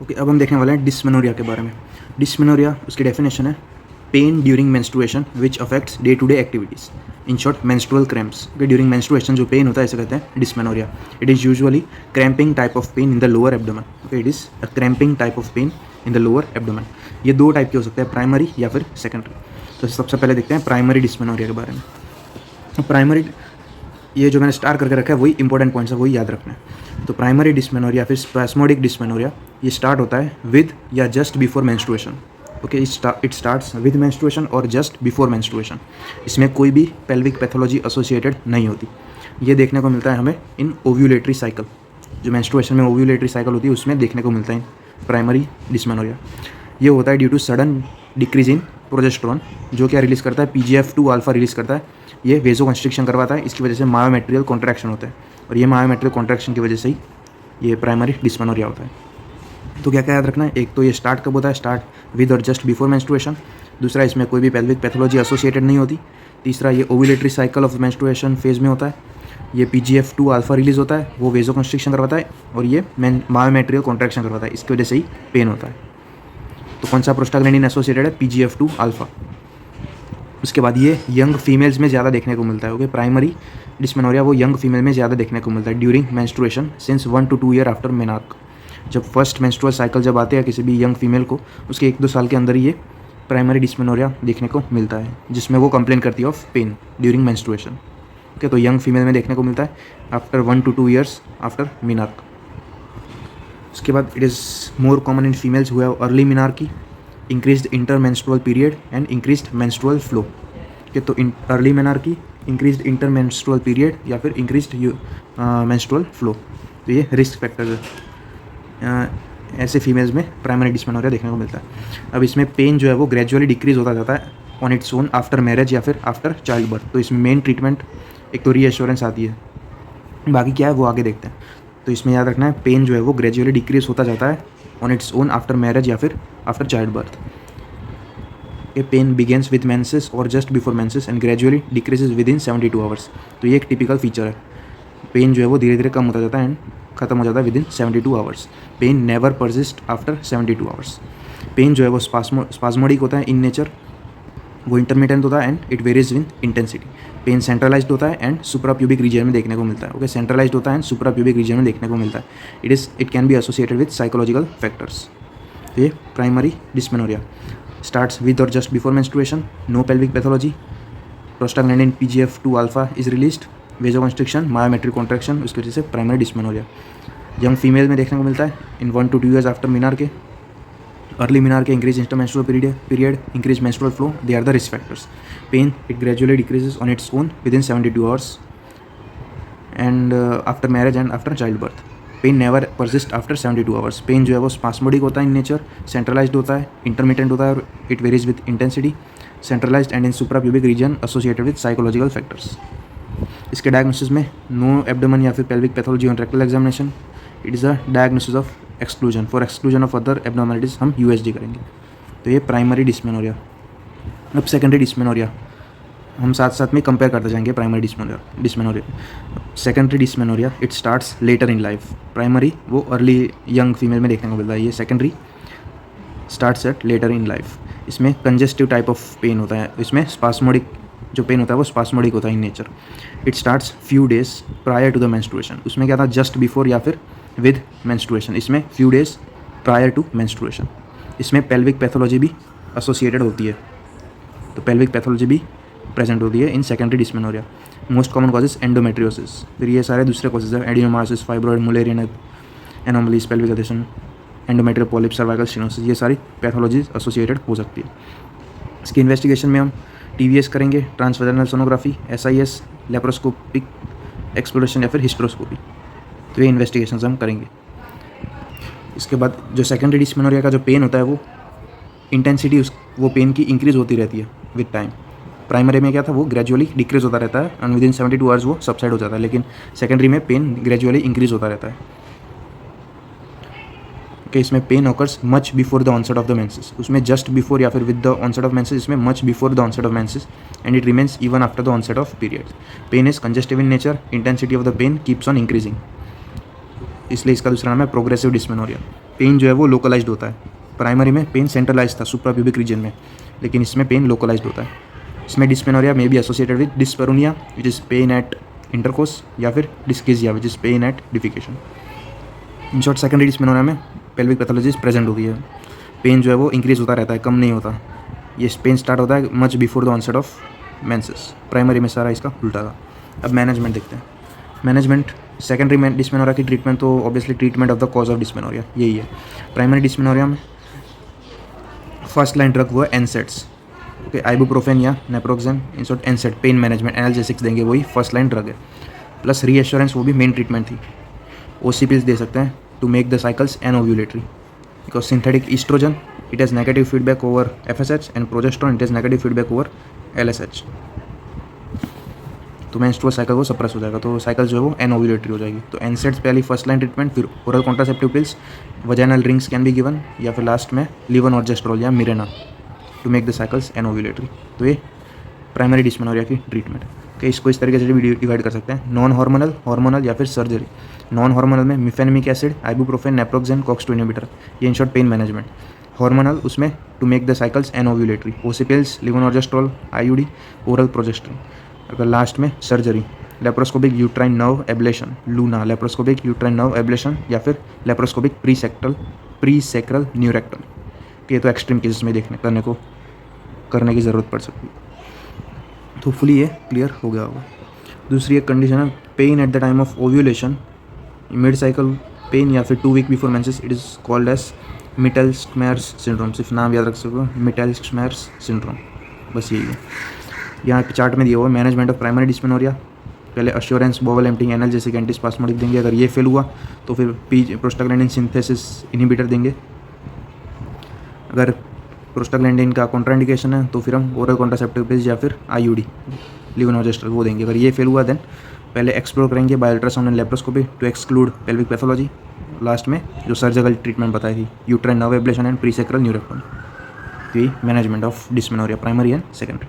Okay, अब हम देखने वाले हैं डिस्मेनोरिया के बारे में। डिस्मेनोरिया, उसकी डेफिनेशन है pain during menstruation which affects day to day activities. In short menstrual cramps. Okay, during menstruation जो पेन होता है इसे कहते हैं dysmenorrhoea. It is usually cramping type of pain in the lower abdomen. Okay, it is a cramping type of pain in the lower abdomen. ये दो type के हो सकते हैं, प्राइमरी या फिर सेकेंडरी। तो सबसे पहले देखते हैं प्राइमरी डिस्मेनोरिया के बारे में। प्राइमरी, ये जो मैंने स्टार करके रखा है वही इंपॉर्टेंट पॉइंट्स है, वही याद रखना है। तो प्राइमरी डिस्मेनोरिया फिर स्पैस्मोडिक डिस्मेनोरिया, ये स्टार्ट होता है विद या just before menstruation. Okay, it starts with menstruation और जस्ट बिफोर मेंस्ट्रुएशन। इसमें कोई भी पेल्विक पैथोलॉजी एसोसिएटेड नहीं होती। ये देखने को मिलता है हमें इन ओव्यूलेटरी साइकिल। जो मेंस्ट्रुएशन में ओव्यूलेटरी साइकिल होती है उसमें देखने को मिलता है प्राइमरी डिस्मेनोरिया। ये होता है due to sudden decrease in progesterone, जो क्या रिलीज़ करता है, PGF2 अल्फा रिलीज़ करता है। ये वेजो कंस्ट्रिक्शन करवाता है, इसकी वजह से मायोमेट्रियल कॉन्ट्रैक्शन होता है, और ये मायोमेट्रियल कॉन्ट्रैक्शन की वजह से ही ये प्राइमरी डिस्मेनोरिया होता है। तो क्या क्या याद रखना है, एक तो ये स्टार्ट कब होता है, स्टार्ट विद और जस्ट बिफोर मेंस्ट्रुएशन। दूसरा, इसमें कोई भी पेल्विक पैथोलॉजी एसोसिएटेड नहीं होती। तीसरा, ये ovulatory cycle of menstruation phase में होता है। ये PGF2 अल्फा रिलीज़ होता है, वो वेजो कंस्ट्रिक्शन करवाता है, और ये मायोमेट्रियल कॉन्ट्रैक्शन करवाता है, इसकी वजह से ही पेन होता है। तो कौन सा प्रोस्टाग्लैंडिन एसोसिएटेड है, PGF2 अल्फा। उसके बाद ये यंग फीमेल्स में ज़्यादा देखने को मिलता है। ओके, प्राइमरी डिस्मेनोरिया वो यंग फीमेल में ज़्यादा देखने को मिलता है during menstruation since 1 to 2 year after menarche. जब फर्स्ट मेंस्ट्रुअल साइकिल जब आते हैं किसी भी यंग फीमेल को, उसके 1-2 साल के अंदर ही ये प्राइमरी डिस्मेनोरिया देखने को मिलता है, जिसमें वो कंप्लेन करती है of pain during menstruation. Okay, तो यंग फीमेल में देखने को मिलता है after 1 to 2 years after menarche. उसके बाद it is more common in females who have early menarche, increased intermenstrual period and increased menstrual flow. तो early menarche, increased intermenstrual period या फिर इंक्रीज्ड मेंस्ट्रुअल फ्लो, तो ये रिस्क फैक्टर्स है। ऐसे females में प्राइमरी डिस्मेनोरिया देखने को मिलता है। अब इसमें पेन जो है वो ग्रेजुअली डिक्रीज होता जाता है on its own after marriage या फिर आफ्टर चाइल्ड बर्थ। तो इसमें मेन ट्रीटमेंट एक तो रीएश्योरेंस आती है, बाकी क्या है वो आगे देखते हैं। तो इसमें याद रखना है पेन जो है वो ग्रेजुअली डिक्रीज होता जाता है on its own after marriage या फिर after child birth. A pain begins with menses और just before menses and gradually decreases within 72 hours. तो ये एक टिपिकल फीचर है। पेन जो है वो धीरे धीरे कम होता जाता है एंड खत्म हो जाता है within 72 hours. Pain never persist after 72 hours. Pain जो है वो स्पास्मोडिक होता है इन नेचर, वो इंटरमिटेंट होता है and it varies with intensity. Pain centralized होता है एंड सुप्राप्यूबिक रीजन में देखने को मिलता है। ओके, सेंट्रलाइज्ड होता है एंड सुप्राप्यूबिक रीजन में देखने को मिलता है। It can be associated with psychological factors. ये प्राइमरी डिस्मेनोरिया स्टार्ट्स विद और just before menstruation, no pelvic pathology, prostaglandin PGF2 alpha is released, vasoconstriction, myometric contraction, उसकी वजह से प्राइमरी डिस्मेनोरिया। यंग फीमेल में देखने को मिलता है in 1 to 2 years after menarche. Early menarche, increase intermenstrual period, increase menstrual flow, they are the risk factors. Pain it gradually decreases on its own within 72 hours and after marriage and after child birth. Pain never persist after 72 hours. Pain जो है वो spasmodic होता है in nature, centralised होता है, intermittent होता है और it varies with intensity, centralized and in suprapubic region associated with psychological factors. इसके डायग्नोसिस में नो एब्डोमेन या फिर pelvic pathology on rectal examination. It is a diagnosis of exclusion. For exclusion of other abnormalities हम USG करेंगे। तो ये primary dysmenorrhoea. अब secondary dysmenorrhoea हम साथ साथ में कंपेयर करते जाएंगे। Primary dysmenorrhoea secondary dysmenorrhoea it starts later in life. Primary वो अर्ली यंग फीमेल में देखने को मिलता है, ये secondary starts at later in life. इसमें कंजेस्टिव टाइप ऑफ पेन होता है, इसमें स्पास्मोडिक जो पेन होता है वो स्पास्मोडिक होता है in nature. It starts few days prior to the menstruation. उसमें क्या था, जस्ट बिफोर या फिर विद मेंस्ट्रुएशन। इसमें few days prior to menstruation. इसमें पेल्विक पैथोलॉजी भी एसोसिएटेड होती है, तो पेल्विक पैथोलॉजी भी प्रेजेंट होती है in secondary dysmenorrhoea. Most common causes endometriosis, फिर ये सारे दूसरे कॉजेज है, adenomyosis, fibroid, Mullerian anomalies, pelvic adhesion, endometrial polyp, cervical stenosis, ये सारी पैथोलॉजीज एसोसिएटेड हो सकती है। इसकी इन्वेस्टिगेशन में हम TVS करेंगे, ट्रांसवेजनल सोनोग्राफी, SIS, लेप्रोस्कोपिक एक्सप्लोरेशन या फिर हिस्ट्रोस्कोपी। तो ये इन्वेस्टिगेशन हम करेंगे। इसके बाद जो सेकेंडरी डिस्मेनोरिया का जो पेन होता है वो इंटेंसिटी वो पेन की इंक्रीज होती रहती है विद टाइम। प्राइमरी में क्या था, वो ग्रेजुअली डिक्रीज होता रहता है एंड विद इन 72 आवर्स वो सबसाइड हो जाता है, लेकिन सेकेंडरी में पेन ग्रेजुअली इंक्रीज होता रहता है। कि इसमें pain occurs much before the onset of the menses. उसमें जस्ट बिफोर या फिर with the onset of menses, इसमें much before the onset of menses and it remains even after the onset of period. Pain is congestive in nature, intensity of the pain keeps on increasing. इसलिए इसका दूसरा नाम है progressive dysmenorrhoea. Pen जो है वो localised होता है। प्राइमरी में पेन सेंट्रलाइज था सुप्राप्यूबिक रीजन में, लेकिन इसमें पेन लोकलाइज्ड होता है। इसमें डिस्मेनोरिया में be associated with dyspareunia which is pain at intercourse, या फिर dyschezia which is pain at defecation. In short secondary dysmenorrhoea में पेल्विक पैथोलॉजीज प्रेजेंट होती है। पेन जो है वो इंक्रीज होता रहता है, कम नहीं होता। ये पेन स्टार्ट होता है much before the onset of menses. Primary में सारा इसका उल्टा था। अब मैनेजमेंट देखते हैं। मैनेजमेंट सेकेंडरी डिस्मेनोरिया की ट्रीटमेंट तो obviously treatment of the cause of dysmenorrhea यही है। प्राइमरी डिस्मेनोरिया में फर्स्ट लाइन ड्रग वो है एनसेट्स, ओके, आइबुप्रोफेन या naproxen. In short NSAID pain management analgesics देंगे, वही फर्स्ट लाइन ड्रग है। प्लस रीएश्योरेंस वो भी मेन ट्रीटमेंट थी। ओसीपीज दे सकते हैं to make the cycles anovulatory, because synthetic estrogen it has negative feedback over FSH and progesterone it has negative feedback over LSH। तो मेंस्ट्रुअल साइकिल वो suppress हो जाएगा, तो साइकिल जो है वो एनओव्यूलेटरी हो जाएगी। तो एनसेट्स पहली फर्स्ट लाइन ट्रीटमेंट, फिर oral contraceptive pills, vaginal rings can be given, या फिर लास्ट में लीवोनॉर्जेस्ट्रोल या Mirena to make the cycles anovulatory. तो ये प्राइमरी डिस्मेनोरिया की ट्रीटमेंट। कि इसको इस तरीके से भी डिवाइड कर सकते हैं, नॉन हार्मोनल, हार्मोनल या फिर सर्जरी। नॉन हार्मोनल में mefenamic acid, ibuprofen, naproxen, COX-2 inhibitor, ये in short pain management. Hormonal उसमें to make the cycles anovulatory, OC pills, levonorgestrel, IUD, oral progesterone. अगर लास्ट में surgery, laparoscopic uterine nerve ablation, LUNA, laparoscopic uterine nerve ablation, या फिर laparoscopic प्रीसेक्रल न्यूरेक्टमी। कि ये तो extreme cases में करने की ज़रूरत पड़ सकती है। तो होपफुली ये क्लियर हो गया होगा। दूसरी एक कंडीशन है pain at the time of ovulation, mid cycle pain या फिर 2 week before menses, it is called as mittelschmerz syndrome. सिर्फ नाम याद रख सको, मिटेल्स-स्क्वेयर्स सिंड्रोम, बस यही है। यहाँ पे चार्ट में दिया हुआ है मैनेजमेंट ऑफ प्राइमरी डिस्मेनोरिया। पहले assurance, bowel emptying, analgesic, antispasmodic देंगे। अगर ये फेल हुआ तो फिर प्रोस्टाग्लैंडिन सिंथेसिस इनहिबिटर देंगे। अगर प्रोस्टाग्लैंडिन का कॉन्ट्राइंडिकेशन है तो फिर हम ओरल कॉन्ट्रासेप्टिव पिल्स या फिर IUD, लीवोनॉर्जेस्ट्रोल, वो देंगे। अगर ये फेल हुआ देन पहले एक्सप्लोर करेंगे by ultrasound and laparoscopy to exclude pelvic pathology. Last में जो सर्जिकल ट्रीटमेंट बताई थी, uterine nerve ablation and presacral neurectomy. तो ये management of dysmenorrhoea primary and secondary.